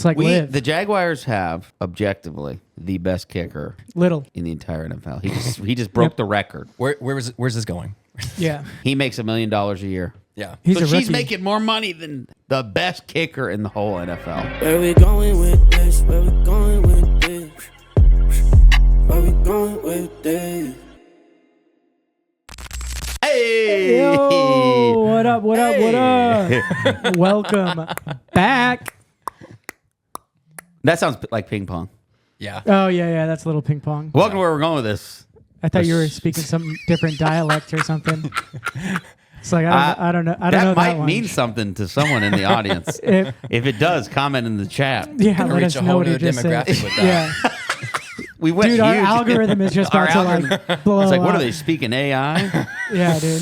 like The Jaguars have objectively the best kicker Little. in the entire NFL. He just broke the record. Where's this going? Yeah. He makes $1 million a year. Yeah. He's So a she's rookie. making more money than the best kicker in the whole NFL. Where we going with this? Where we going with this? Where we going with this? Hey! Yo, what up, what up, what up? Welcome back. That sounds like ping pong. Yeah. Oh, yeah, that's a little ping pong. Welcome to where we're going with this. I thought you were speaking some different dialect or something. It's like, I don't know. I don't know that might that one. mean something to someone in the audience. If it does, comment in the chat. Yeah, Gonna let reach us a know whole what new it just said. demographic with that. Yeah. We went Dude, our huge. algorithm is just about Our to like blow It's like, what up. are they speaking AI? Yeah, dude.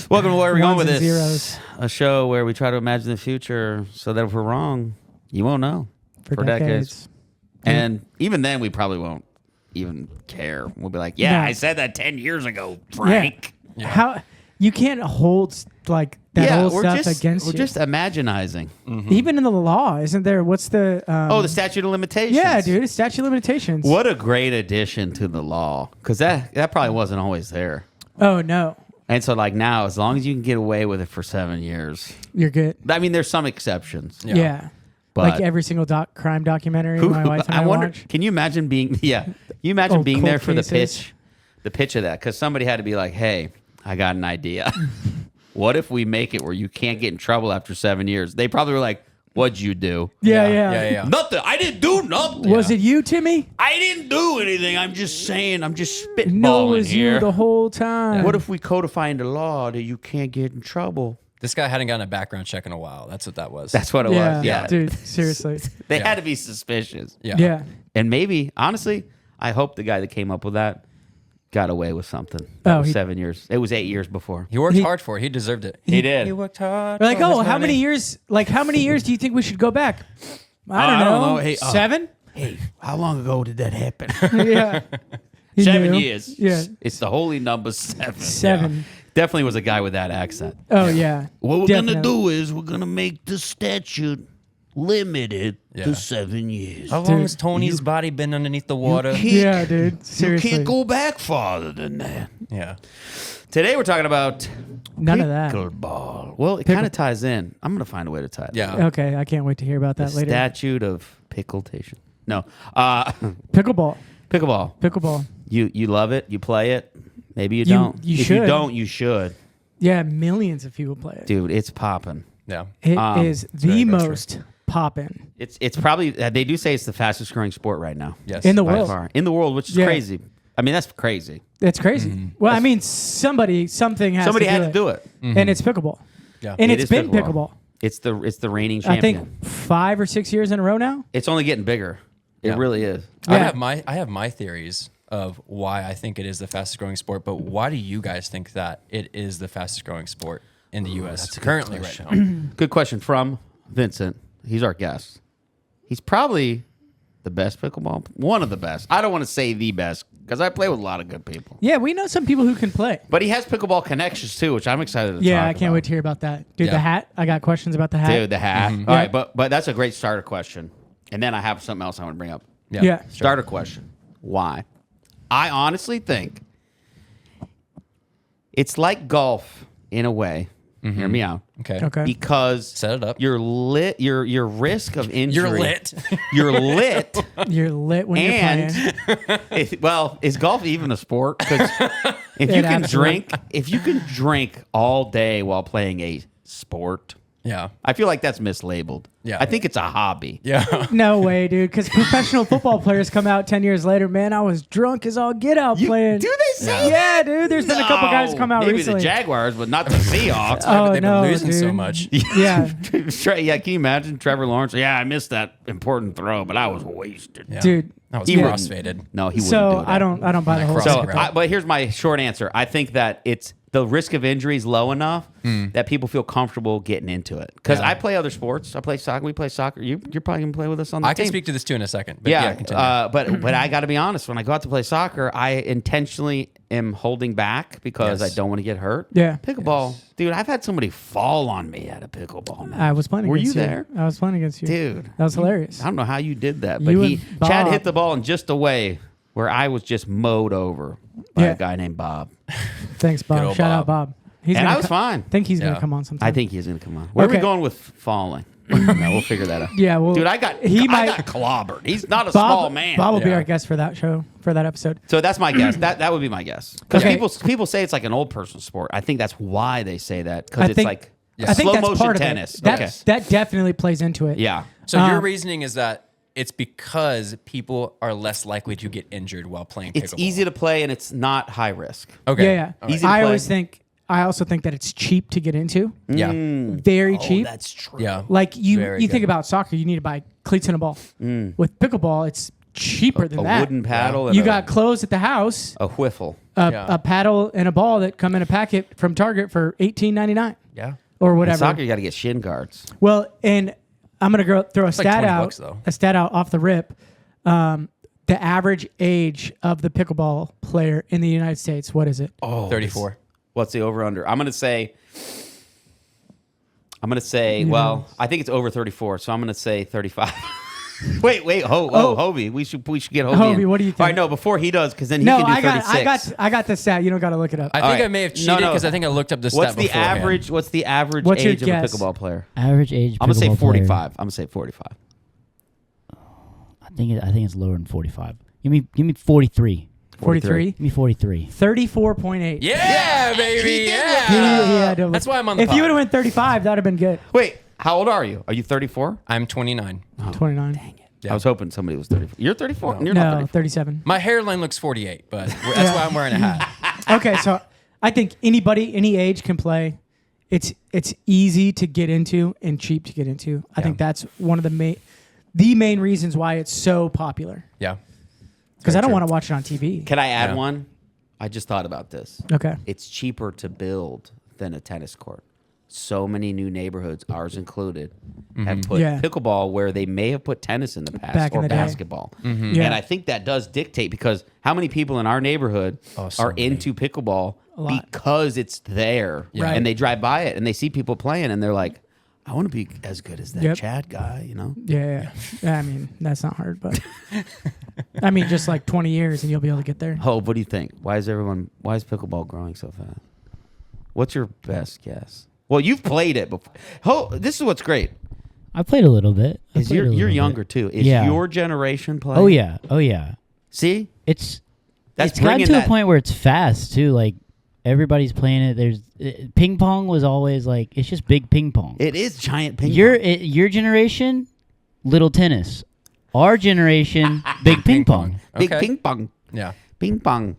Welcome to where we're going with Ones this. and zeros. A show where we try to imagine the future so that if we're wrong, you won't know. For decades. And even then, we probably won't even care. We'll be like, yeah, No. I said that 10 years ago, Frank. Yeah. How you can't hold like that old we're stuff just, against we're you. just imaginizing. Even in the law, isn't there? What's the? Oh, the statute of limitations. Yeah, dude, statute of limitations. What a great addition to the law. Because that probably wasn't always there. Oh no, And so, like, now, as long as you can get away with it for 7 years. you're good. I mean, there's some exceptions. Yeah. But Like every single crime documentary my wife and I wonder, watch. can you imagine being, you imagine Oh, being there cold for cases. the pitch of that? Because somebody had to be like, hey, I got an idea. What if we make it where you can't get in trouble after 7 years? They probably were like, what'd you do? Yeah. Nothing. I didn't do nothing. Was it you, Timmy? I didn't do anything. I'm just saying. I'm just spitballing No, it was here. you the whole time. What if we codify into law that you can't get in trouble? This guy hadn't gotten a background check in a while. That's what that was. That's what it was. Yeah. Dude, seriously. They Yeah. had to be suspicious. Yeah. And maybe, honestly, I hope the guy that came up with that got away with something. Oh, That was he- 7 years. It was 8 years before. He worked hard for it. He deserved it. He did. He worked hard. We're like, for his oh, how money. many years? Like, how many years do you think we should go back? I don't know. Hey, 7? Hey, how long ago did that happen? Yeah. He 7 knew. years. Yeah. It's the holy number 7. 7. Definitely was a guy with that accent. Oh yeah. What we're Definitely. going to do is we're going to make the statute limited Yeah. to 7 years. How long has Tony's body been underneath the water? Yeah, dude. Seriously. You can't go back farther than that. Yeah. Today we're talking about None of that. pickleball. Well, it kind of ties in. I'm going to find a way to tie it. Yeah. Okay, I can't wait to hear about The that later. statute of pickletation. No. Pickleball. Pickleball. Pickleball. You love it. You play it. Maybe you don't. you if should. you don't, you should. Yeah, millions of people play it. Dude, it's popping. Yeah. It is the very true. most poppin' It's probably, they do say it's the fastest growing sport right now. Yes. in the By world. far. In the world, which is Yeah. crazy. I mean, that's crazy. It's crazy. Well, I mean, something has Somebody to had do to it. do it. And it's pickleball. Yeah. And It it's is been pickleball. It's the reigning I champion. think 5 or 6 years in a row now. It's only getting bigger. It Yeah. really is. I Yeah. have my theories of why I think it is the fastest growing sport, but why do you guys think that it is the fastest growing sport in the U.S. currently right now? Good question from Vincent. He's our guest. He's probably the best pickleball. One of the best. I don't want to say the best because I play with a lot of good people. Yeah, we know some people who can play. But he has pickleball connections too, which I'm excited to Yeah, talk I can't about. wait to hear about that. Dude, Yeah. the hat. I got questions about the hat. Dude, the hat. All right, but that's a great starter question. And then I have something else I want to bring up. Yeah. Starter question. Why? I honestly think it's like golf in a way. Hear me out. Okay. Okay. Because Set it up. Your risk of injury. You're lit. You're lit. You're lit when you're And playing. well, is golf even a sport? Because if you can drink all day while playing a sport, Yeah. I feel like that's mislabeled. Yeah. I think it's a hobby. Yeah. No way, dude. Because professional football players come out 10 years later. Man, I was drunk as all get out playing. Do they say Yeah, dude. There's been a couple guys come out Maybe recently. the Jaguars, but not the Seahawks. Oh, They've no, been losing so dude. much. Yeah, Yeah, can you imagine Trevor Lawrence? Yeah, I missed that important throw, but I was wasted. Yeah. dude. That was He wouldn't. crossfaded. No, he wouldn't do So that. I don't buy the whole. cross- So, Right. but here's my short answer. I think that it's the risk of injury is low enough that people feel comfortable getting into it. Because Yeah. I play other sports. I play soccer. We play soccer. You're probably gonna play with us on the I team. can speak to this too in a second. But Yeah, continue. but I got to be honest. When I go out to play soccer, I intentionally am holding back because Yes. I don't want to get hurt. Yeah. Pickleball, dude. I've had somebody fall on me at a pickleball match. I was playing Were against you you. there? I was playing against you. Dude, That was hilarious. I don't know how you did that, but You and Chad Bob. hit the ball in just a way where I was just mowed over by Yeah. a guy named Bob. Thanks, Good Bob. old Shout out, Bob. He's And gonna I was fine. I think he's going Yeah. to come on sometime. I think he's going to come on. Where are we Okay. going with falling? No, we'll figure that out. Yeah, well, Dude, I got clobbered. He's not a Bob, small man. Bob will be Yeah. our guest for that show, for that episode. So that's my guess. That would be my guess. Because Okay. people say it's like an old person sport. I think that's why they say that. I Because it's think- like I think slow that's motion part of tennis. it. That, Okay. that definitely plays into it. Yeah. So your reasoning is that it's because people are less likely to get injured while playing It's pickleball. easy to play and it's not high risk. Okay. Yeah, yeah. All right. Easy to I play. always think. I also think that it's cheap to get into. Yeah. Very cheap. That's true. Yeah. Like you Very think good. about soccer, you need to buy cleats and a ball. With pickleball, it's cheaper than A that. wooden paddle and You a, got clothes at the house, a whiffle. Yeah. a paddle and a ball that come in a packet from Target for $18.99 Yeah. or In whatever. soccer, you got to get shin guards. Well, and I'm gonna throw a stat like $20 out. though. A stat out off the rip. The average age of the pickleball player in the United States, what is it? Oh, 34. What's the over under? I'm gonna say. Well, I think it's over 34, so I'm gonna say 35. wait, Hobie. We should get Hobie. Hobie, in. what do you think? All right, no, before he does, because then he No, can do I 36. got the stat. You don't got to look it up. I think right. I may have No, cheated no. because I think I looked up the What's stat the beforehand. average? What's the average What's your age of a guess? pickleball player? Average age. I'm gonna say pickleball 45. player, I'm gonna say 45. I think it's lower than 45. Give me 43. 43. Give me 43. 34.8. Yeah, baby. He Yeah. had to look- That's why I'm on the If you pod. would have went 35, that would have been good. Wait, how old are you? Are you 34? I'm 29. 29. Yeah. I was hoping somebody was 34. You're 34. You're No, not 34. 37. My hairline looks 48, but that's why I'm wearing a hat. Okay, so I think anybody, any age can play. It's easy to get into and cheap to get into. I think that's one of the main reasons why it's so popular. Yeah. Because Very I don't true. want to watch it on TV. Can I add Yeah. one? I just thought about this. Okay. It's cheaper to build than a tennis court. So many new neighborhoods, ours included, have put Yeah. pickleball where they may have put tennis in the past Back in or the day. basketball. Yeah. And I think that does dictate because how many people in our neighborhood so are many. into pickleball lot. because it's there Right. and they drive by it and they see people playing and they're like, I want to be as good as that Yep. Chad guy, you know? Yeah. I mean, that's not hard, but I mean, just like 20 years and you'll be able to get there. Hope, what do you think? Why is pickleball growing so fast? What's your best guess? Well, you've played it before. This is what's great. I played a little bit. I Is played a you're little younger bit. too. Is Yeah. your generation playing? Oh yeah. Oh yeah. See, It's that's it's gotten bringing to that. a point where it's fast too. Like everybody's playing it. There's ping pong was always like it's just big ping pong. It is giant ping. Your generation, little tennis. Our generation, big ping pong. Big Okay. ping pong, Yeah. ping pong,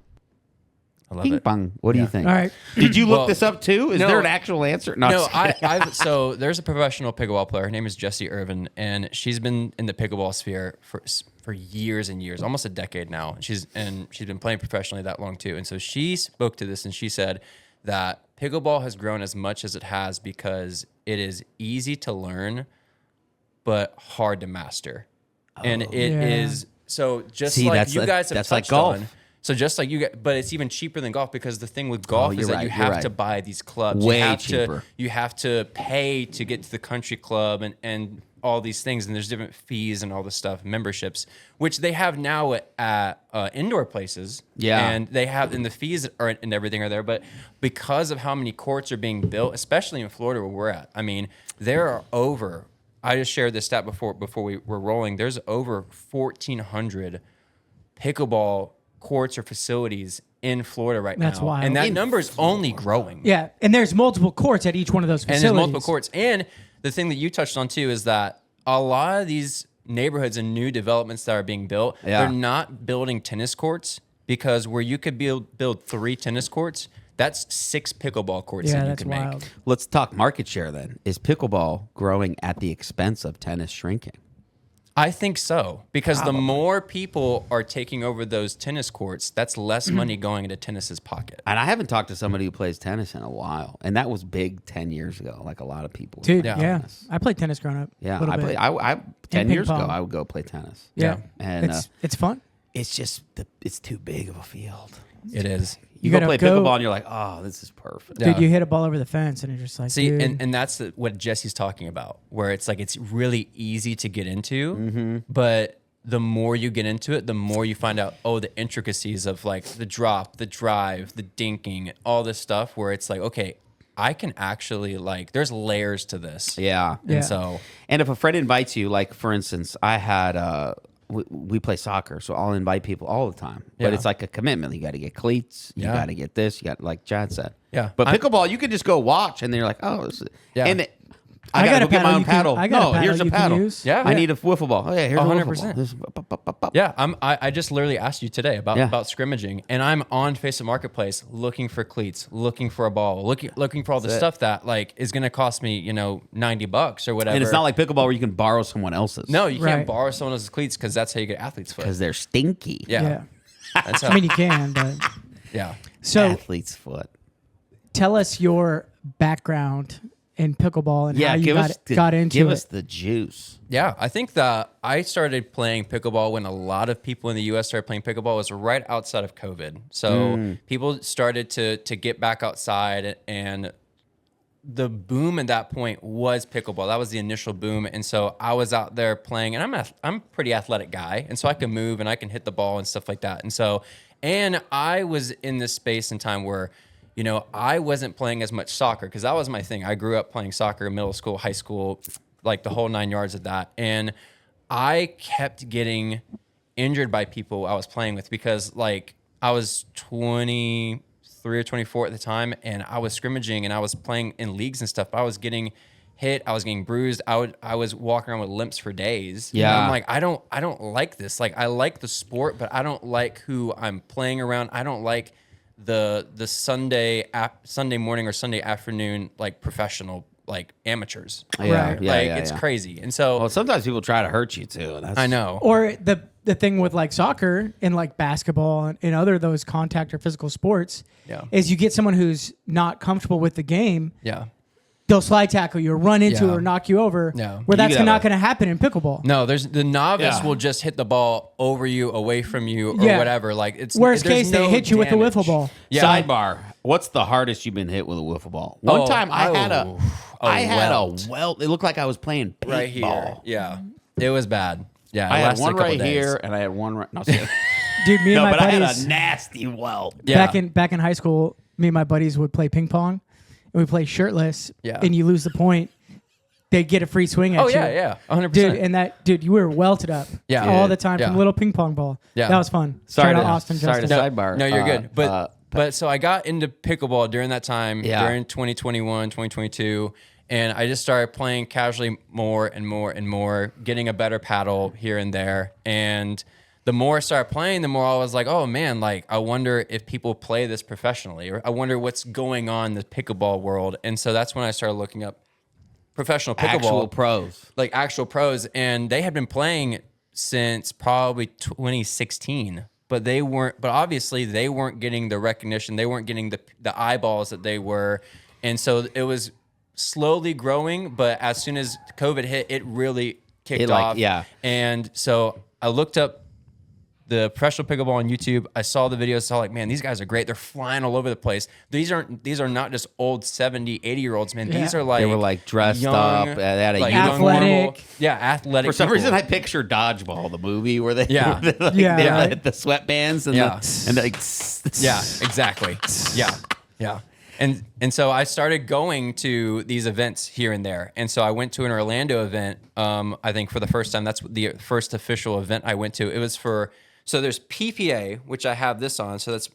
I love ping it. pong. What do you Yeah. think? All right. Did you look Well, this up too? Is no. there an actual answer? No, just kidding. so there's a professional pickleball player. Her name is Jessie Irvin, and she's been in the pickleball sphere for years and years, almost a decade now. She's been playing professionally that long too. And so she spoke to this and she said that pickleball has grown as much as it has because it is easy to learn, but hard to master. And it is so just See, like that's you like- guys have that's like touched golf. on. So just like you get, but it's even cheaper than golf because the thing with golf you're is that right, you you're have right. to buy these clubs. Way you have cheaper. You have to pay to get to the country club and all these things, and there's different fees and all this stuff, memberships, which they have now at indoor places. Yeah. and they have, and the fees are and everything are there. But because of how many courts are being built, especially in Florida where we're at, I mean, there are over. I just shared this stat before we were rolling. There's over 1,400 pickleball courts or facilities in Florida right now. That's wild. And that In number is only growing. Yeah. And there's multiple courts at each one of those And facilities. there's multiple courts. And the thing that you touched on too is that a lot of these neighborhoods and new developments that are being built, Yeah. they're not building tennis courts because where you could build 3 tennis courts, that's 6 pickleball courts Yeah, that you that's can wild. make. Let's talk market share then. Is pickleball growing at the expense of tennis shrinking? I think so, because the more people are taking over those tennis courts, that's less money going into tennis's pocket. And I haven't talked to somebody who plays tennis in a while, and that was big 10 years ago. Like a lot of people. Dude, Yeah. yeah. I played tennis growing up. Yeah, little I bit. played. I 10 ping years ago, pong. I would go play tennis. Yeah. And It's fun. it's just it's too big of a field. It is. You You go gotta play go- pickleball, and you're like, oh, this is perfect. Yeah. Dude, you hit a ball over the fence and you're just like, See, dude. and that's what Jesse's talking about, where it's like it's really easy to get into, but the more you get into it, the more you find out, the intricacies of like the drop, the drive, the dinking, all this stuff, where it's like, okay, I can actually like, there's layers to this. Yeah. Yeah. And so, And if a friend invites you, like for instance, I had we play soccer, so I'll invite people all the time. But Yeah. it's like a commitment. You got to get cleats. You Yeah. got to get this. You got like Chad said. Yeah. But pickleball, you could just go watch, and then you're like, oh, this is, Yeah. And I I got got to a go get my paddle own you can- paddle. I got a No, paddle here's a you can paddle. use. Yeah. I need a wiffle ball. Oh yeah, here's a wiffle 100%. ball. This is pop, pop, pop, pop. yeah, I just literally asked you today about Yeah. scrimmaging, and I'm on Facebook Marketplace looking for cleats, looking for a ball, looking for all the That's it. stuff that like is going to cost me, $90 or whatever. And it's not like pickleball where you can borrow someone else's. no, you Right. can't borrow someone else's cleats because that's how you get athlete's foot. because they're stinky. Yeah. yeah. That's how, I mean, you can, but. yeah. So Athlete's foot. tell us your background in pickleball and how you got into give it. us the juice. Yeah, I think that I started playing pickleball when a lot of people in the U.S. started playing pickleball. It was right outside of COVID. So people started to get back outside, and the boom at that point was pickleball. That was the initial boom. And so I was out there playing, and I'm a pretty athletic guy, and so I can move and I can hit the ball and stuff like that. And I was in this space and time where I wasn't playing as much soccer because that was my thing. I grew up playing soccer in middle school, high school, like the whole 9 yards of that. And I kept getting injured by people I was playing with because like I was 23 or 24 at the time, and I was scrimmaging and I was playing in leagues and stuff. I was getting hit. I was getting bruised. I was walking around with limps for days. Yeah. And I'm like, I don't like this. Like I like the sport, but I don't like who I'm playing around. I don't like the Sunday morning or Sunday afternoon like professional like amateurs. Yeah, Right. yeah, Like yeah, it's yeah. crazy. And so Well, sometimes people try to hurt you too. And that's, I know. Or the thing with like soccer and like basketball and other those contact or physical sports Yeah. is you get someone who's not comfortable with the game, Yeah. they'll slide tackle you or run into Yeah. or knock you over. Yeah. Where that's could have not a- going to happen in pickleball. No, there's the novice Yeah. will just hit the ball over you, away from you, or Yeah. whatever. Like it's Worst there's case, they no hit you with the damage. wiffle ball. Yeah. Sidebar. What's the hardest you've been hit with a wiffle ball? One time I had a welt. welt. It looked like I was playing paintball. Right here. Yeah. It was bad. Yeah. It I had lasted one a couple right days. here, and I had one right. No, seriously. Dude, me and No, my but I buddies had a nasty welt. Yeah. back in high school, me and my buddies would play ping pong and we play shirtless. Yeah. And you lose the point, they get a free swing at Oh you. yeah, 100%. Dude, you were welted up. Yeah. all the time Yeah. from a little ping pong ball. Yeah. That was fun. Sorry Shout to- out Austin sorry to Justice. sidebar. No, you're good. uh, But so I got into pickleball during that time, Yeah. during 2021, 2022, and I just started playing casually more and more and more, getting a better paddle here and there. And the more I started playing, the more I was like, oh man, like I wonder if people play this professionally, or I wonder what's going on in the pickleball world. And so that's when I started looking up professional pickleball. actual pros. Like actual pros, and they had been playing since probably 2016, but obviously they weren't getting the recognition, they weren't getting the eyeballs that they were, and so it was slowly growing. But as soon as COVID hit, it really kicked off. Yeah. And so I looked up the professional pickleball on YouTube. I saw the videos, saw like, man, these guys are great. They're flying all over the place. These are not just old 70, 80-year-olds, man. These Yeah. are like They were like dressed young, up. They had a like uniform. young, Athletic. normal- yeah, athletic. For some people. reason, I picture Dodgeball, the movie where they Yeah. they like, Yeah, they had right. the sweatbands and Yeah. Yeah, exactly. Yeah. And so I started going to these events here and there. And so I went to an Orlando event, I think for the first time. That's the first official event I went to. It was so there's PPA, which I have this on. So that's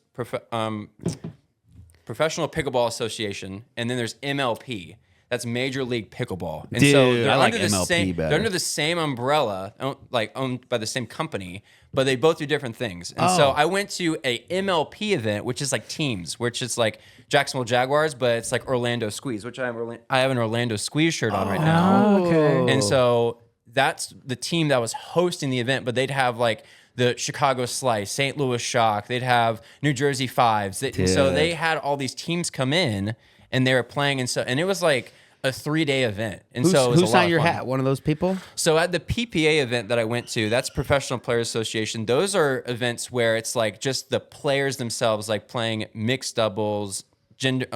Professional Pickleball Association. And then there's MLP. That's Major League Pickleball. And so Dude, they're I like under the MLP same, better. they're under the same umbrella, like owned by the same company, but they both do different things. And so I went to a MLP event, which is like teams, which is like Jacksonville Jaguars, but it's like Orlando Squeeze, which I have an Orlando Squeeze shirt on right now. Oh, okay. And so that's the team that was hosting the event, but they'd have like the Chicago Slice, St. Louis Shock, they'd have New Jersey Fives. And so they had all these teams come in and they were playing, and it was like a 3-day event. And so it was a who lot signed of your fun. hat? One of those people? So at the PPA event that I went to, that's Professional Players Association. Those are events where it's like just the players themselves, like playing mixed doubles, gender,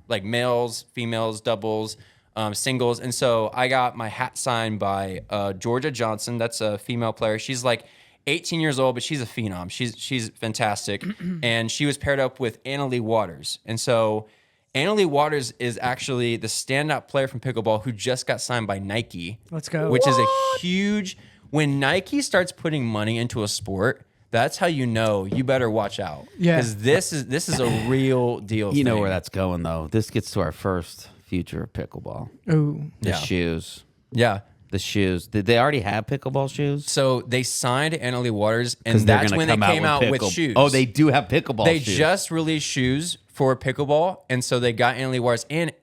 like males, females, doubles, singles. And so I got my hat signed by Georgia Johnson. That's a female player. She's like 18 years old, but she's a phenom. She's fantastic. And she was paired up with Anna Lee Waters. And so Anna Lee Waters is actually the standout player from pickleball who just got signed by Nike. Let's go. Which is a huge... When Nike starts putting money into a sport, that's how you know you better watch out. Yeah. Because this is a real deal. You know where that's going, though. This gets to our first future of pickleball. Ooh. The Yeah. shoes. Yeah. The shoes. Did they already have pickleball shoes? So they signed Anna Lee Waters, and They're that's gonna when they come came out with pickle- shoes. Oh, they do have pickleball They shoes. just released shoes for pickleball, and so they got Anna Lee Waters. And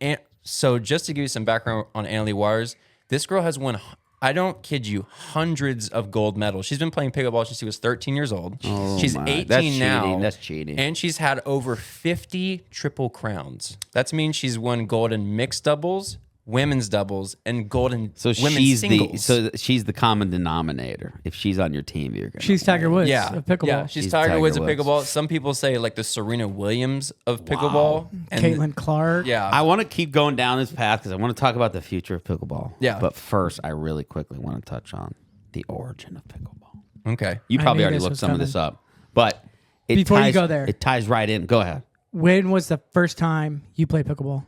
so just to give you some background on Anna Lee Waters, this girl has won, I don't kid you, hundreds of gold medals. She's been playing pickleball since she was 13 years old. She's my. 18 That's now. cheating. That's cheating. And she's had over 50 triple crowns. That means she's won gold in mixed doubles, women's doubles, and gold in So women's she's singles. she's the common denominator. If she's on your team, you're gonna. She's Tiger Woods Yeah, of pickleball. yeah, she's She's Tiger Tiger Woods of Woods. pickleball. Some people say like the Serena Williams of pickleball. And Caitlin Clark. Yeah, I want to keep going down this path because I want to talk about the future of pickleball. Yeah. But first, I really quickly want to touch on the origin of pickleball. okay. You I probably knew already this looked was some of coming. this up, but Before you go there. it ties right in. Go ahead. When was the first time you played pickleball?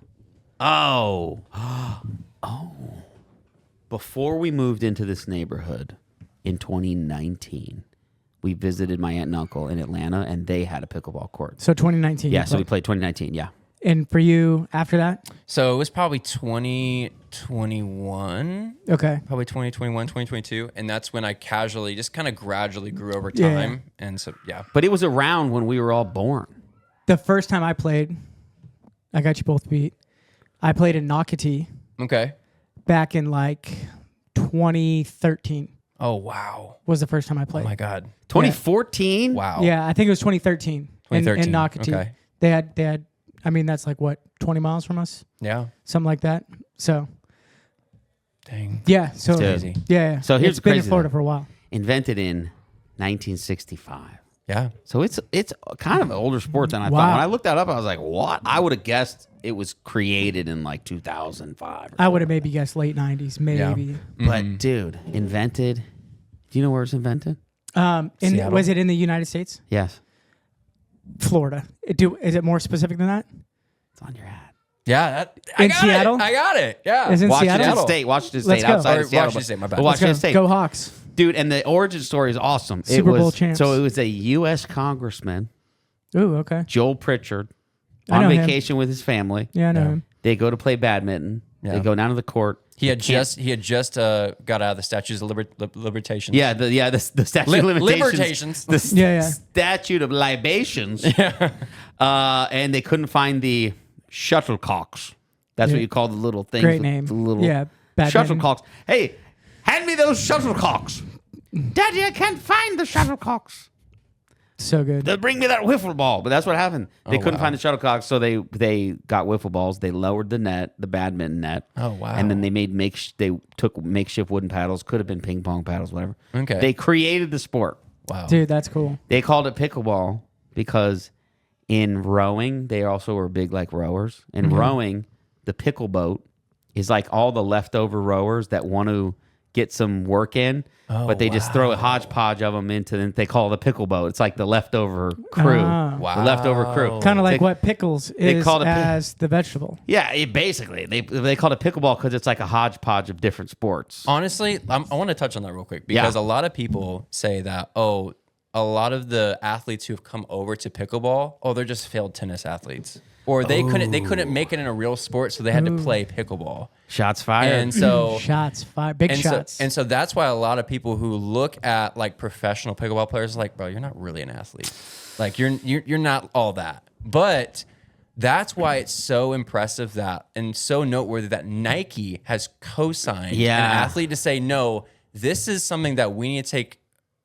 Oh. Before we moved into this neighborhood in 2019, we visited my aunt and uncle in Atlanta, and they had a pickleball court. So 2019. Yeah, you so we played. played 2019. Yeah. And for you after that? So it was probably 2021, Okay. probably 2021, 2022, and that's when I casually, just kind of gradually grew over Yeah. time. And so yeah, But it was around when we were all born. The first time I played, I got you both beat. I played in Nocatee okay. back in like 2013 Oh wow, was the first time I oh played. my god, 2014? wow. Yeah, I think it was 2013. 2013, In Nocatee. okay. They had, I mean, that's like what, 20 miles from us? Yeah, Something like that. So, dang. yeah. So, crazy. yeah. So here's it's been in crazy Florida thing. for a while. Invented in 1965. Yeah, So it's kind of an older sport than I Wow. thought. When I looked that up, I was like, what? I would have guessed it was created in like 2005. I would have maybe guessed late 90s, maybe. But dude, invented. Do you know where it's invented? Seattle. Was it in the United States? Yes. Florida. Is it more specific than that? It's on your hat. yeah. That, In Seattle? I got it. Yeah. Is it in Washington Seattle? State. Washington Let's State. go. Outside Or of Seattle. Washington State, my bad. But Let's Washington go. State. Go Hawks. Dude, and the origin story is awesome. Super Bowl champs. So it was a U.S. congressman, Ooh, okay. Joel Pritchard, I on know him. vacation with his family. Yeah, I know him. They go to play badminton. Yeah. They go down to the court. He had just got out of the statutes of limitations. Yeah, the statute of limitations. Libertations. The Yeah. statute of libations. And they couldn't find the shuttlecocks. That's what Yeah. you call the little things. Great with name. The little Yeah, badminton. shuttlecocks. Hey, hand me those shuttlecocks. Daddy, I can't find the shuttlecocks. So good. They'll bring me that wiffle ball. But that's what happened. They couldn't wow. find the shuttlecocks, so they got wiffle balls. They lowered the net, the badminton net. Oh, wow. And then they they took makeshift wooden paddles. Could have been ping pong paddles, whatever. Okay. They created the sport. Wow. Dude, that's cool. They called it pickleball because in rowing, they also were big like rowers. In rowing, the pickle boat is like all the leftover rowers that want to get some work in, but they just throw a hodgepodge of them into them. They call it the pickle boat. It's like the leftover crew. Ah. The leftover crew. Kind of like They- what pickles they is called it as the vegetable. Yeah, basically. They called it pickleball because it's like a hodgepodge of different sports. Honestly, I want to touch on that real quick because a lot of people say that, a lot of the athletes who have come over to pickleball, they're just failed tennis athletes. Or they couldn't make it in a real sport, so they had to play pickleball. Shots fired. And so Shots fired. Big and shots. so that's why a lot of people who look at like professional pickleball players are like, bro, you're not really an athlete. Like you're not all that. But that's why it's so impressive that and so noteworthy that Nike has co-signed an athlete to say, no, this is something that we need to take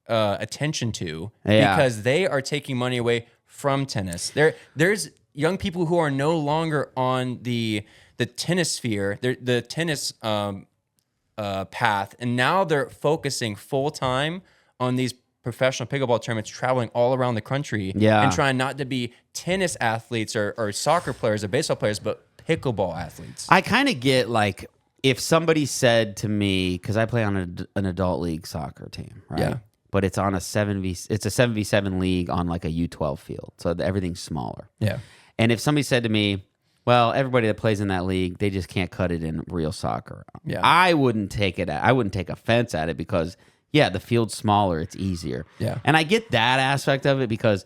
attention to Yeah. because they are taking money away from tennis. There's young people who are no longer on the tennis sphere, the tennis path, and now they're focusing full time on these professional pickleball tournaments, traveling all around the country, and trying not to be tennis athletes or soccer players or baseball players, but pickleball athletes. I kind of get like if somebody said to me, because I play on an adult league soccer team, right? Yeah. But it's on it's a 7v7 league on like a U12 field, so everything's smaller. Yeah. And if somebody said to me, well, everybody that plays in that league, they just can't cut it in real soccer. Yeah. I wouldn't take offense at it because the field's smaller, it's easier. Yeah. And I get that aspect of it because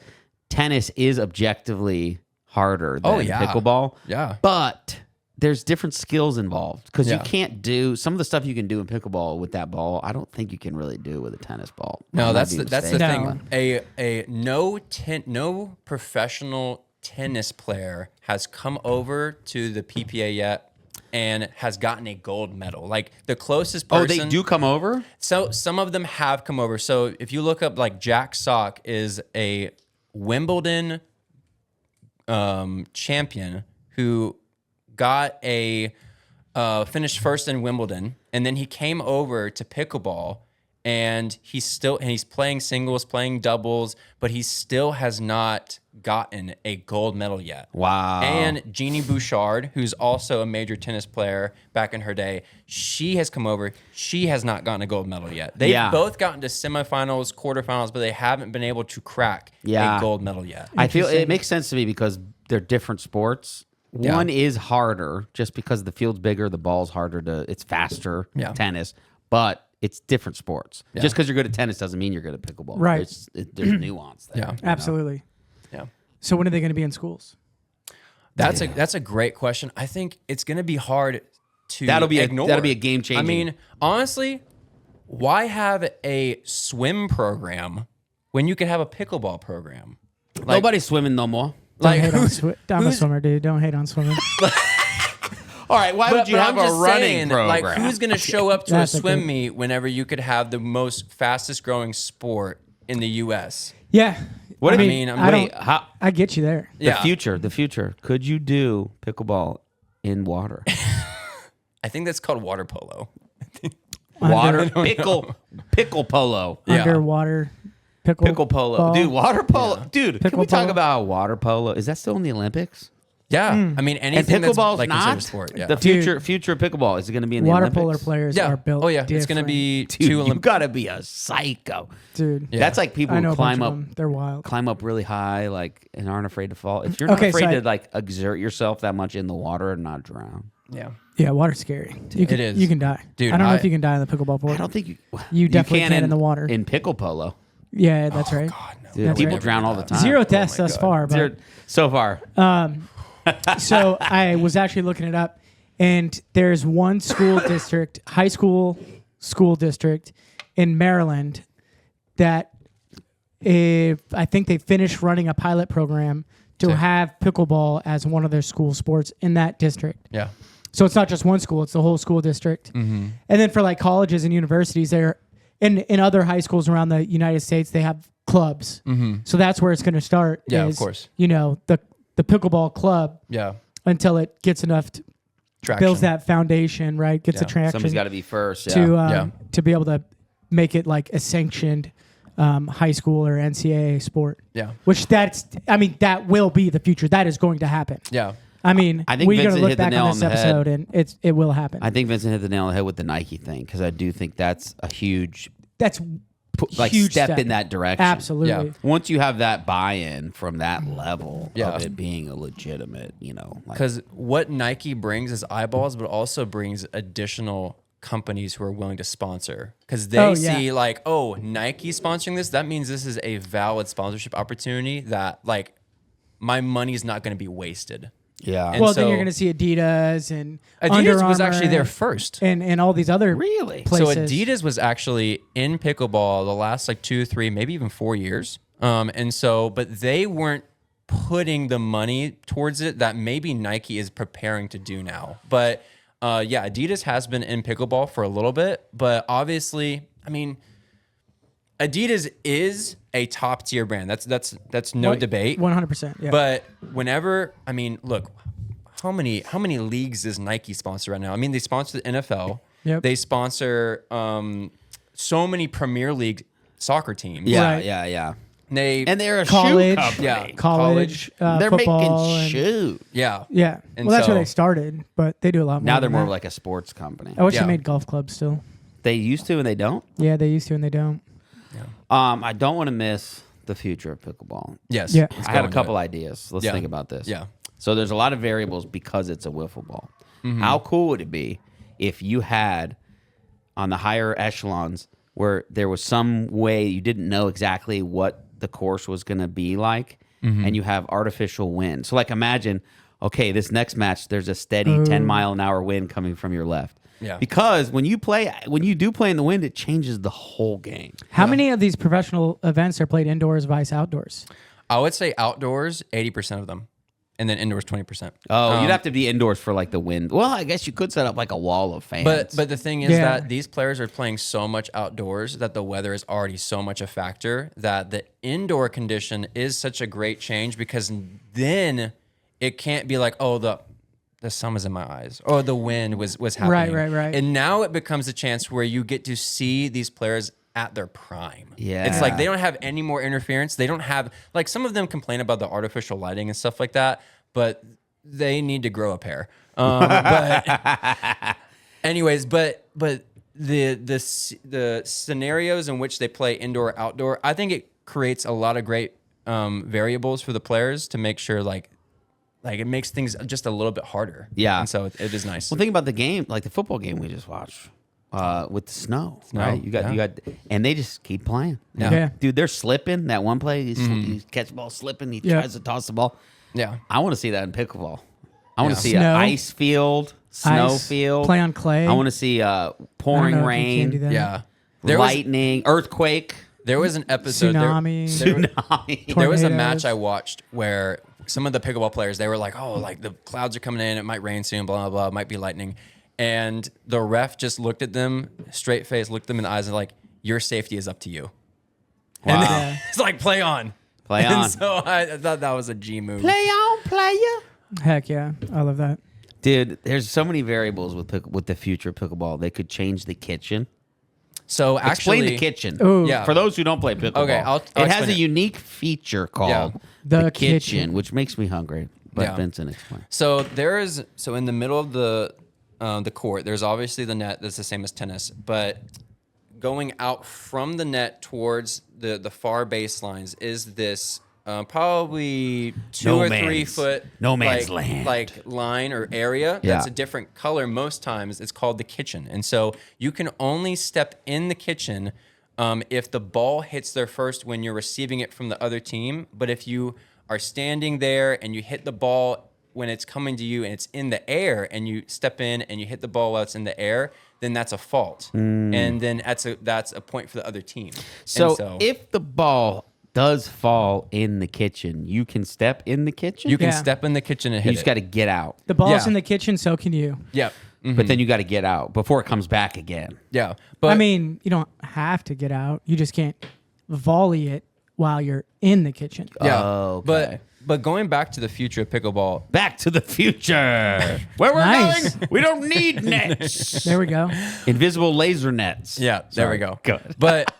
tennis is objectively harder than pickleball. Yeah. But there's different skills involved because Yeah. you can't do some of the stuff you can do in pickleball with that ball. I don't think you can really do with a tennis ball. No, I that's might the be mistaken. thing. No professional tennis player has come over to the PPA yet and has gotten a gold medal. Like the closest person. Oh, they do come over? So some of them have come over. So if you look up like Jack Sock is a Wimbledon champion who got a finished first in Wimbledon, and then he came over to pickleball, and he's playing singles, playing doubles, but he still has not gotten a gold medal yet. Wow. And Jeannie Bouchard, who's also a major tennis player back in her day, she has come over. She has not gotten a gold medal yet. They've both gotten to semifinals, quarterfinals, but they haven't been able to crack a gold medal yet. I feel it makes sense to me because they're different sports. Yeah. One is harder just because the field's bigger, the ball's harder it's faster, tennis, but it's different sports. Yeah. Just because you're good at tennis doesn't mean you're good at pickleball. Right. There's nuance there. Yeah. you know? Absolutely. Yeah. So when are they going to be in schools? That's a great question. I think it's going to be hard to ignore. That'll be a game changer. I mean, honestly, why have a swim program when you could have a pickleball program? Like, Nobody's swimming no more. Don't like hate on who's, I'm a who's- swimmer, dude. Don't hate on swimming. All right, why would you but have I'm a just running saying, program? like, who's going to show up to That's a a swim good- meet whenever you could have the most fastest growing sport in the U.S.? Yeah. What I if- mean, I'm- I Wait, don't. how, I get you there. the future. Could you do pickleball in water? I think that's called water polo. Water pickle polo. Yeah. Underwater pickle Polo. ball. Dude, water polo. Dude, can we talk polo? about water polo? Is that still in the Olympics? Yeah, Hmm. I mean And anything that's pickleball's like considered not? a sport. Yeah, The future of pickleball, is it going to be in the Water Olympics? polo players yeah. are built. Oh yeah, it's going to different. be Dude, two you Olympic. got to be a psycho. Dude. Yeah. That's like people I who know a climb bunch up of them. They're wild. climb up really high, like, and aren't afraid to fall. If you're not Okay, so afraid I- to like exert yourself that much in the water and not drown, Yeah, Yeah, water's scary. You can, It is. You can die. Dude, I don't know I- if you can die in the pickleball I court. don't think you. You definitely can in the water. in pickle polo. Yeah, that's right. God no. Dude, That's people right. drown all the time. Zero tests my thus God. far, but Zero- so far. so I was actually looking it up, and there's one school district, high school district in Maryland that I think they finished running a pilot program to have pickleball as one of their school sports in that district. Yeah, So it's not just one school; it's the whole school district. And then for like colleges and universities, they're in other high schools around the United States, they have clubs. So that's where it's going to start. Yeah, of is, course. You know, the pickleball club yeah. until it gets enough Traction. builds that foundation, right? Gets the Yeah. traction Somebody's got to be first. Yeah. to be able to make it like a sanctioned high school or NCAA sport. Yeah, Which that will be the future. That is going to happen. yeah. I mean, I think we're going to Vincent look hit the back nail on on this the head. episode and it will happen. I think Vincent hit the nail on the head with the Nike thing because I do think that's a huge That's huge step in that direction. Absolutely. Yeah. Once you have that buy-in from that level Yeah. of it being a legitimate, like, Because what Nike brings is eyeballs, but also brings additional companies who are willing to sponsor. Because they see like, oh, Nike sponsoring this, that means this is a valid sponsorship opportunity that like my money's not going to be wasted. yeah. And Well, so- then you're going to see Adidas and Under Adidas was Armour actually there first. and all these other Really? So places. Adidas was actually in pickleball the last like 2, 3, maybe even 4 years. But they weren't putting the money towards it that maybe Nike is preparing to do now. But Adidas has been in pickleball for a little bit, but obviously I mean, Adidas is a top tier brand. That's no debate. 100%. Yeah. But whenever, I mean, look, how many leagues does Nike sponsor right now? I mean, they sponsor the NFL. Yep. They sponsor so many Premier League soccer teams. Yeah, Right. yeah. And they're a college, shoe company. Yeah. college, They're football, making and- shoes. yeah. Yeah. And Well, that's where so- they started, but they do a lot more. Now they're than more that. like a sports company. I wish Yeah. they made golf clubs still. They used to and they don't. Yeah, they used to and they don't. I don't want to miss the future of pickleball. Yes. Yeah. let's I go had a into couple it. ideas. Let's Yeah. think about this. Yeah. So there's a lot of variables because it's a wiffle ball. How cool would it be if you had on the higher echelons where there was some way you didn't know exactly what the course was going to be like, and you have artificial wind. So like imagine, okay, this next match, there's a steady 10-mile-an-hour wind coming from your left. Yeah. Because when you do play in the wind, it changes the whole game. How many of these professional events are played indoors vice outdoors? I would say outdoors, 80% of them. And then indoors, 20%. Oh, you'd have to be indoors for like the wind. Well, I guess you could set up like a wall of fans. But the thing is Yeah. that these players are playing so much outdoors that the weather is already so much a factor that the indoor condition is such a great change, because then it can't be like, oh, the sun was in my eyes or the wind was happening. Right. And now it becomes a chance where you get to see these players at their prime. Yeah. It's like they don't have any more interference. They don't have, like, some of them complain about the artificial lighting and stuff like that, but they need to grow a pair. But anyways, but the scenarios in which they play indoor, outdoor, I think it creates a lot of great variables for the players to make sure like it makes things just a little bit harder. Yeah. And so it is nice. Well, think about the game, like the football game we just watched with the snow, right? You got, and they just keep playing. Yeah. Dude, they're slipping. That one play, he catch the ball slipping. He Yeah. tries to toss the ball. Yeah. I want to see that in pickleball. I want to see Snow. an ice field, snow Ice, field. play on clay. I want to see I don't pouring know if you can do rain, that. Yeah. There was lightning, earthquake, an episode Tsunami. tsunami. There was a Tornadoes. match I watched where some of the pickleball players, they were like, oh, like the clouds are coming in, it might rain soon, blah, blah, blah, it might be lightning. And the ref just looked at them, straight face, looked them in the eyes and like, your safety is up to you. And Wow. then it's like, play on. Play on. And so I thought that was a G move. Play on, player. Heck yeah. I love that. Dude, there's so many variables with the future of pickleball. They could change the kitchen. So actually, Explain the kitchen. Ooh. Yeah. For those who don't play pickleball, Okay, I'll it has explain a it. unique feature called The the kitchen, kitchen. which makes me hungry. But Yeah. Vincent, explain. So in the middle of the court, there's obviously the net that's the same as tennis, but going out from the net towards the far baselines is this probably 2 or 3 foot no man's land. like line or area Yeah. that's a different color. Most times it's called the kitchen, and so you can only step in the kitchen if the ball hits there first when you're receiving it from the other team. But if you are standing there and you hit the ball when it's coming to you and it's in the air and you step in and you hit the ball while it's in the air, then that's a fault. And then that's a point for the other team. So, And if the ball does fall in the kitchen, you can step in the kitchen. you can Yeah. step in the kitchen and You hit just it. got to get out. The ball's Yeah. in the kitchen, so can you. Yeah. But then you got to get out before it comes back again. Yeah. But I mean, you don't have to get out. You just can't volley it while you're in the kitchen. yeah. Oh, okay. But going back to the future of pickleball, Back to the future. Where we're Nice. going, we don't need nets. There we go. Invisible laser nets. yeah, there Sorry. we go. Good. But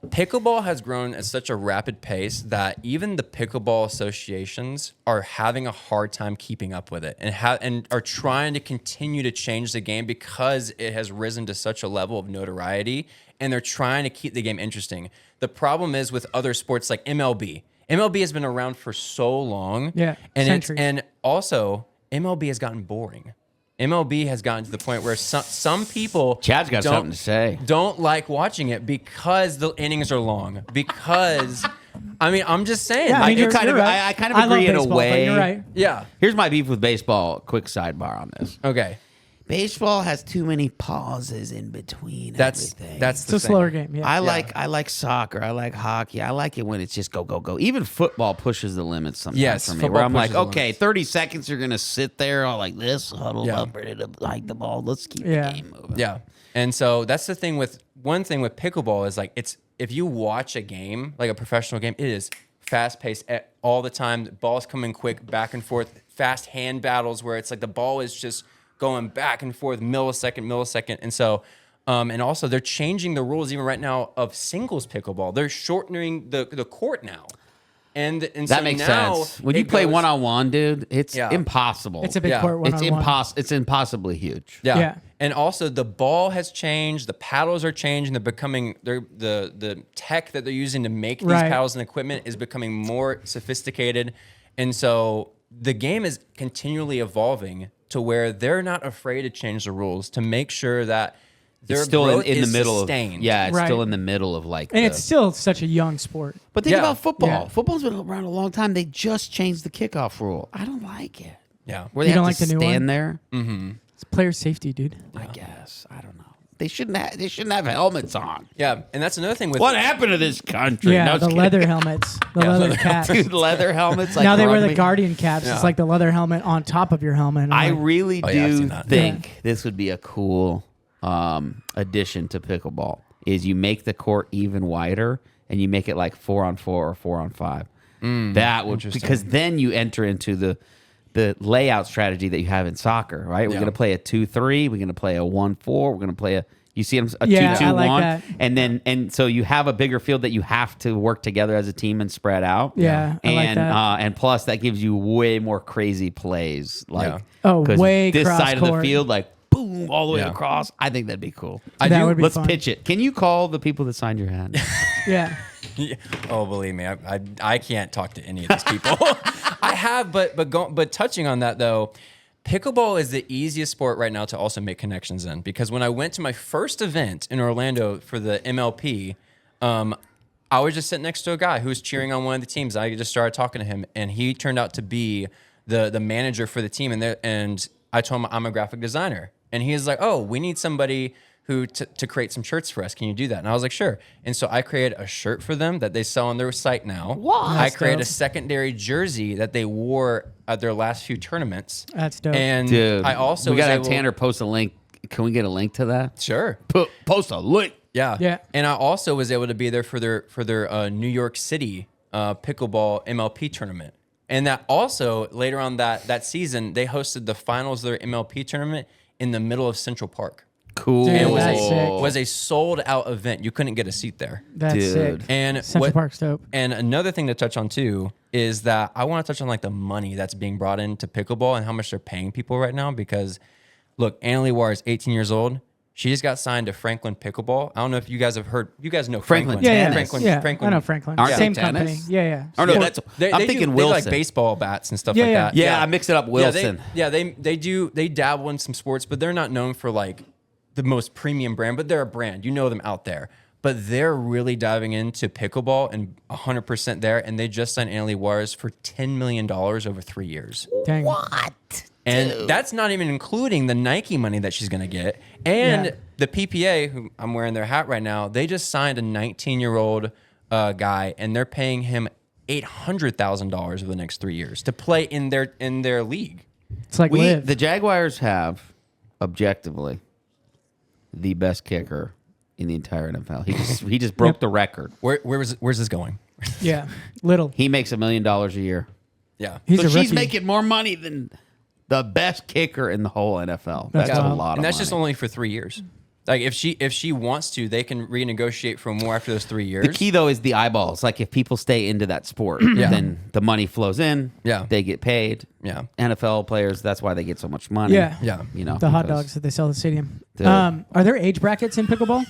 pickleball has grown at such a rapid pace that even the pickleball associations are having a hard time keeping up with it, and are trying to continue to change the game because it has risen to such a level of notoriety, and they're trying to keep the game interesting. The problem is with other sports like MLB. MLB has been around for so long, Yeah, and centuries. and also MLB has gotten boring. MLB has gotten to the point where some people Chad's got don't- something to say. don't like watching it because the innings are long. Because, I mean, I'm just saying. Yeah, I mean, do you're- kind you're of. right. I kind of I love agree in a baseball, but way. You're right. yeah. Here's my beef with baseball. Quick sidebar on this. Okay. Baseball has too many pauses in between That's everything. that's It's the a thing. slower game. Yeah. I like soccer. I like hockey. I like it when it's just go, go, go. Even football pushes the limits sometimes Yes, for me. football Where I'm like, pushes the okay, limits. 30 seconds you're gonna sit there all like this, huddled Yeah. up, ready to hike the ball. Let's keep Yeah. the game moving. Yeah. And so that's the thing with one thing with pickleball is like if you watch a game, like a professional game, it is fast paced all the time. The ball's coming quick, back and forth, fast hand battles where it's like the ball is just going back and forth, millisecond. And so, and also they're changing the rules even right now of singles pickleball. They're shortening the court now. And That so makes now sense. When you play one-on-one, dude, it's impossible. It's a big Yeah. court It's one-on-one. It's impossibly huge. Yeah. And also the ball has changed, the paddles are changing, the tech that they're using to make these Right. paddles and equipment is becoming more sophisticated. And so the game is continually evolving to where they're not afraid to change the rules to make sure that their It's still growth in the is middle sustained. of it's Right. still in the middle of like And it's still such a young sport. But think Yeah. about football. Yeah. Football's been around a long time. They just changed the kickoff rule. I don't like it. Yeah. Where they You have don't to like the new stand one? there. It's player safety, dude. I guess. I don't know. They shouldn't have helmets on. Yeah. And that's another thing with What happened to this country? Yeah, No, the just kidding. leather helmets, the leather caps. Dude, leather helmets. Like Now they wear the rugby. Guardian caps. Yeah. It's like the leather helmet on top of your helmet. And I I'm like, really Oh, yeah, I've do seen that. think this would be a cool addition to pickleball. Is you make the court even wider and you make it like 4-on-4 or 4-on-5. That would because then you enter into the layout strategy that you have in soccer, right? We're Yeah. going to play a 2-3. We're going to play a 1-4. We're going to play a 2-2-1, Yeah, I like that. and so you have a bigger field that you have to work together as a team and spread out. Yeah, I like and that. And plus that gives you way more crazy plays, like Yeah. Oh, 'cause way this side of the cross-court. field, like boom, all the way Yeah. across. I think that'd be cool. That would be Let's fun. pitch it. Can you call the people that signed your hat? Yeah. Yeah. Oh, believe me, I can't talk to any of these people. I have, but touching on that though, pickleball is the easiest sport right now to also make connections in because when I went to my first event in Orlando for the MLP, I was just sitting next to a guy who was cheering on one of the teams. I just started talking to him, and he turned out to be the manager for the team, and I told him I'm a graphic designer, and he was like, "Oh, we need somebody." To create some shirts for us. Can you do that? And I was like, sure. And so I created a shirt for them that they sell on their site now. What? I That's created dope. a secondary jersey that they wore at their last few tournaments. That's dope. And Dude, I also we gotta was have able- Tanner post a link. Can we get a link to that? Sure. Post a link. Yeah. Yeah. And I also was able to be there for their New York City pickleball MLP tournament. And that also later on that season, they hosted the finals of their MLP tournament in the middle of Central Park. Cool. Dude, And it was that's a, sick. was a sold out event. You couldn't get a seat there. That's Dude. sick. And Central Park's dope. And another thing to touch on too is that I want to touch on like the money that's being brought into pickleball and how much they're paying people right now. Because look, Annalie War is 18 years old. She just got signed to Franklin Pickleball. I don't know if you guys have heard. You guys know Franklin Franklin. Yeah, yeah, Tennis. I know Franklin. Aren't they Same tennis? company. Yeah, yeah. Oh no, Yeah. that's. They I'm do- thinking they Wilson. like baseball bats and stuff Yeah, like yeah. that. Yeah, I mix it up. Wilson. They dabble in some sports, but they're not known for like the most premium brand. But they're a brand. You know them out there. But they're really diving into pickleball and 100% there. And they just signed Annalie Juarez for $10 million over 3 years. Dang. What? And that's not even including the Nike money that she's going to get. And Yeah. the PPA, who I'm wearing their hat right now, they just signed a 19-year-old guy, and they're paying him $800,000 over the next 3 years to play in their league. It's like live. The Jaguars have objectively the best kicker in the entire NFL. He just broke the record. Where's this going? Yeah. Little. He makes $1 million a year. Yeah. He's So a she's rookie. making more money than the best kicker in the whole NFL. That's That's a wild. lot of And that's money. just only for 3 years. Like if she wants to, they can renegotiate for more after those 3 years. The key though is the eyeballs. Like if people stay into that sport, then the money flows in. Yeah. They get paid. Yeah. NFL players, that's why they get so much money. Yeah. Yeah. You know, The hot because- dogs that they sell at the stadium. Dude. Are there age brackets in pickleball?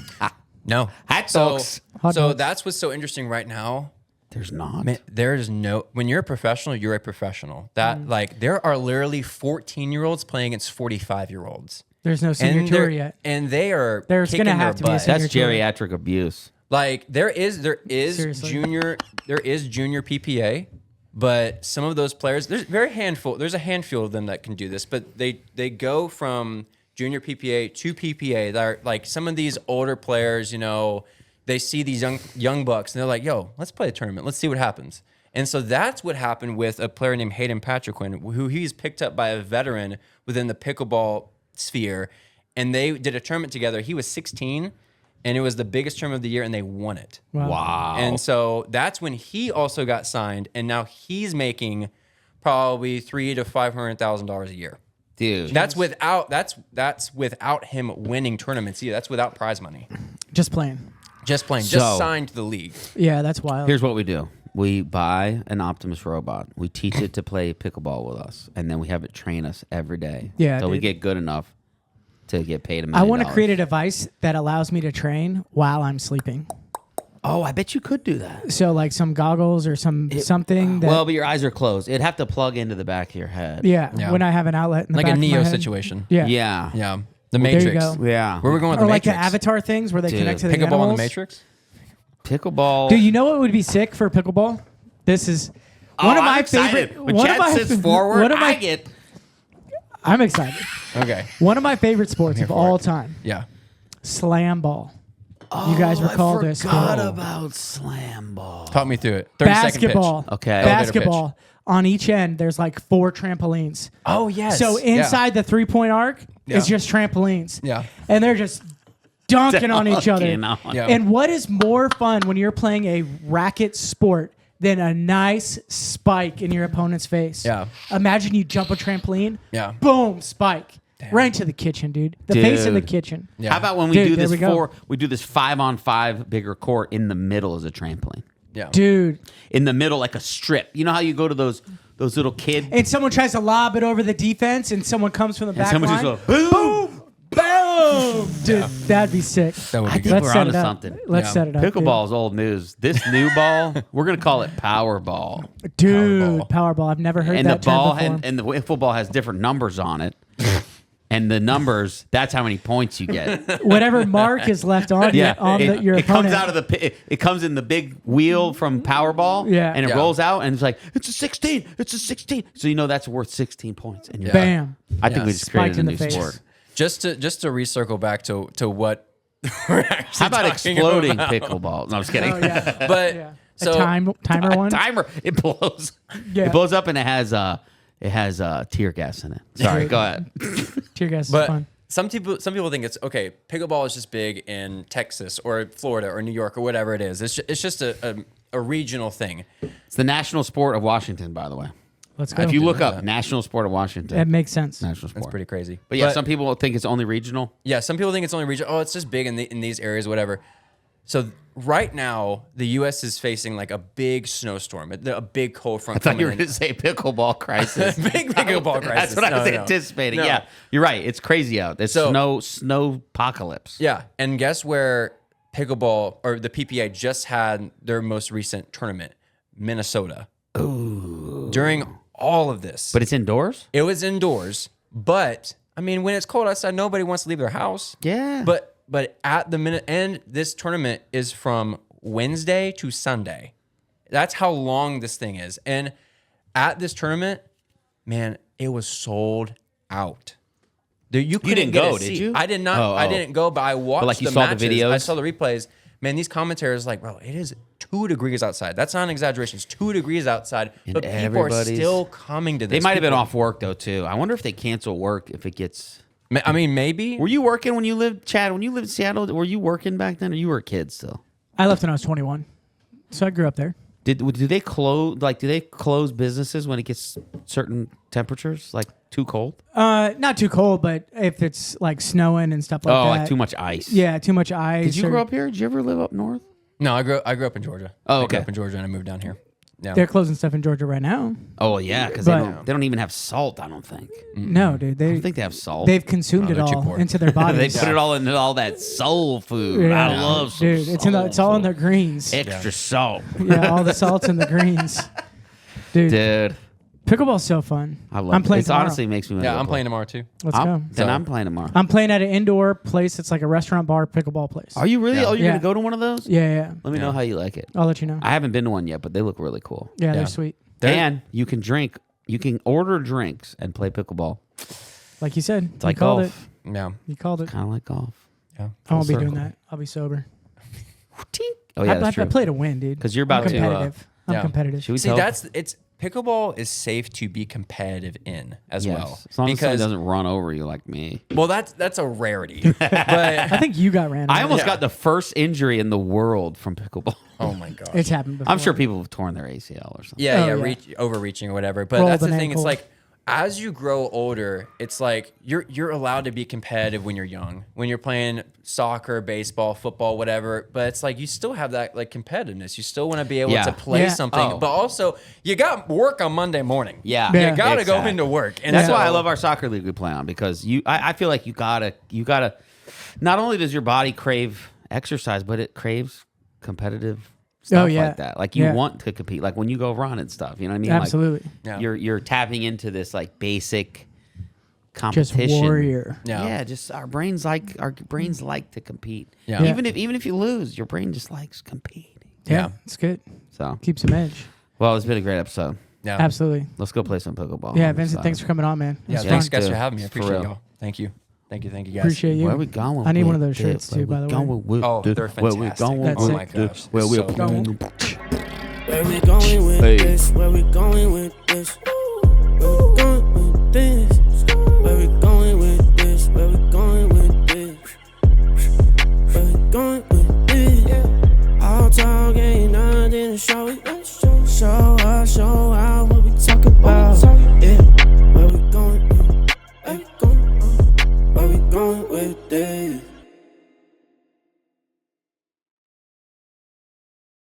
No. Hot So, dogs. Hot so dogs. that's what's so interesting right now. There's not. Man, there's no when you're a professional, you're a professional. That like there are literally 14-year-olds playing against 45-year-olds. There's no senior tour they're- yet. And they are There's kicking gonna their have to be a butt. senior That's tour. geriatric abuse. Like there is Seriously. junior PPA, but some of those players there's a handful of them that can do this, but they go from junior PPA to PPA. They're like some of these older players, you know, they see these young bucks and they're like, "Yo, let's play a tournament. Let's see what happens." And so that's what happened with a player named Hayden Patriquin, who he's picked up by a veteran within the pickleball sphere, and they did a tournament together. He was 16. and it was the biggest tournament of the year, and they won it. Wow. And so that's when he also got signed, and now he's making probably $300,000 to $500,000 a year. Dude. That's without him winning tournaments either. That's without prize money. Just playing. Just playing. So- Just signed to the league. Yeah, that's wild. Here's what we do. We buy an Optimus robot. We teach it to play pickleball with us, and then we have it train us every day. Yeah, So we dude. get good enough to get paid $1 million. I want to create a device that allows me to train while I'm sleeping. Oh, I bet you could do that. So like some goggles or something that. Well, but your eyes are closed. It'd have to plug into the back of your head. yeah, when I have an outlet in the Like back a of my Neo head. situation. Yeah. Yeah. Yeah. The There you Matrix. go. Yeah. Where are we going with Or the like the Matrix? Avatar things where they Dude. connect to the Pickleball in animals. the Matrix? Pickleball. Dude, you know what would be sick for pickleball? This is one of I'm my excited. favorite. When one Chad of my, sits forward, one of my, I get. I'm excited. Okay. One of my favorite sports of for all it. time, Yeah. slam ball. You guys recall I this? forgot sport? about slam ball. Talk me through it. 30-second pitch. Basketball. Okay. Elevator Basketball. On each end, there's like 4 trampolines. Oh, yes. So inside the 3-point arc Yeah. is just trampolines. Yeah. And they're just dunking on each other. Dunking on. Yeah. And what is more fun when you're playing a racket sport than a nice spike in your opponent's face? Yeah. Imagine you jump a trampoline. Yeah. Boom, spike. Right into the kitchen, dude. The face in the Dude. kitchen. Yeah. How about when we Dude, do there this we go. we do this 5-on-5 bigger court in the middle as a trampoline. Yeah. Dude. In the middle, like a strip. You know how you go to those little kid And someone tries to lob it over the defense and someone comes from the back someone line. just goes, boom. Boom! Dude, that'd be sick. That would I be think good. Let's we're set onto it up. something. Let's Yeah. set it up. Pickleball is old news. This new ball, we're gonna call it Powerball. Dude, Powerball. Powerball. I've never heard And the that term ball before. and the wiffle ball has different numbers on it. And the numbers, that's how many points you get. Whatever mark is left on, Yeah, your it opponent. comes out of it comes in the big wheel from Powerball. Yeah. and it Yeah. rolls out, and it's like it's a 16. It's a 16. So you know that's worth 16 points. And you're Bam. I think Yeah. we just Spiked created a in new the face. sport. Just to recircle back to what we're actually How about talking exploding about. pickleball? No, I'm just kidding. Oh, yeah. But Yeah. so a timer one? Timer. It blows. Yeah. It blows up and it has tear gas in it. Sorry, go ahead. Tear gas is but fun. some people think it's okay. Pickleball is just big in Texas or Florida or New York or whatever it is. It's just a regional thing. It's the national sport of Washington, by the way. Let's go. If you look up national sport of Washington, That makes sense. national sport. That's pretty crazy. But yeah, some people think it's only regional. Yeah, some people think it's only regional. Oh, it's just big in these areas, whatever. So right now, the U.S. is facing like a big snowstorm, a big cold front. I thought you were coming going to say pickleball crisis. Big pickleball crisis. That's what I was No. anticipating. No. Yeah, you're right. It's crazy out. It's snow apocalypse. Yeah, and guess where pickleball or the PPA just had their most recent tournament, Minnesota. Ooh. During all of this, But it's indoors? it was indoors. But I mean, when it's cold outside, nobody wants to leave their house. Yeah. But at the minute, and this tournament is from Wednesday to Sunday. That's how long this thing is. And at this tournament, man, it was sold out. You didn't go, did you? I did not. Oh, I oh. didn't go, but I watched like, you the saw the matches. videos? I saw the replays. Man, these commentators like, bro, it is 2 degrees outside. That's not an exaggeration. It's 2 degrees outside, And but people are everybody's- still coming to this. They might have been People- off work, though, too. I wonder if they cancel work if it gets... I mean, maybe. Were you working when you lived, Chad, when you lived in Seattle? Were you working back then, or you were a kid still? I left when I was 21, so I grew up there. Do they close? Like, do they close businesses when it gets certain temperatures, like too cold? Not too cold, but if it's like snowing and stuff like that. Like too much ice. Yeah, too much ice. Did you or- grow up here? Did you ever live up north? No, I grew up in Georgia. Oh, I grew okay. up in Georgia and I moved down here. Yeah. They're closing stuff in Georgia right now. Oh yeah, because But- they don't even have salt. I don't think. No, dude, I don't think they have salt. they've consumed Oh, it they're too all poor. into their They bodies. put it all into all that soul food. Yeah. I love some dude. It's all in their greens. extra salt, Yeah, all the salts in the greens. Dude, dude. pickleball's so fun. I love. I'm playing It tomorrow. honestly makes me. wanna Yeah, go I'm play. playing tomorrow too. Let's go. Then I'm playing tomorrow. I'm playing at an indoor place. It's like a restaurant bar pickleball place. Are you really? Yeah. Oh, you're Yeah. gonna go to one of those? Yeah. Let me know how you like it. I'll let you know. I haven't been to one yet, but they look really cool. Yeah, Yeah. they're sweet. And you can drink. You can order drinks and play pickleball. Like you said, It's like you called golf. Yeah. it. You called it. Kind of like golf. Yeah. I won't be circle. doing that. I'll be sober. Tink. Oh yeah, that's I true. play to win, dude. 'Cause you're about I'm to, competitive. I'm Yeah. competitive. Should we See, tell? it's pickleball is safe to be competitive in as Yes. well. As long as somebody because doesn't run over you like me. well, that's a rarity. But I think you got ran. I over. almost Yeah. got the first injury in the world from pickleball. oh my god. It's happened before. I'm sure people have torn their ACL or something. Yeah, Oh, yeah, yeah. overreaching or whatever. But Rolled that's the an thing. ankle. It's like as you grow older, it's like you're allowed to be competitive when you're young, when you're playing soccer, baseball, football, whatever. But it's like you still have that like competitiveness. You still want to be able Yeah. to play Yeah. something, Oh. but also you got work on Monday morning. Yeah. Yeah. You got to go Exactly. into work, and That's so- why I love our soccer league we play on because I feel like you gotta. Not only does your body crave exercise, but it craves competitive stuff yeah. like that. Like you Yeah. want to compete, like when you go run and stuff. You know what I mean? Absolutely. Yeah. Like you're tapping into this like basic Just competition. warrior. Yeah. Just our brains like to compete. Yeah. Yeah. Even if you lose, your brain just likes competing. Yeah, Yeah. it's good. So Keeps some edge. well, it's been a great episode. Yeah. Absolutely. Let's go play some pickleball. Yeah, I'm Vincent, excited. thanks for coming on, man. It Yeah, was thanks fun. guys too. for having me. I For appreciate real. y'all. Thank you, guys. Appreciate you. Where we going? I need one of with those shirts this? too, Where by we the way. going with Oh, this? they're Where we fantastic. going That's oh it. my gosh, Where we so going? Where we going with Hey. this? Where we going with this? Where we going with this? Where we going with this? Where we going with this? Where we going with this? All talk ain't nothing to show it. Show out what we talk about.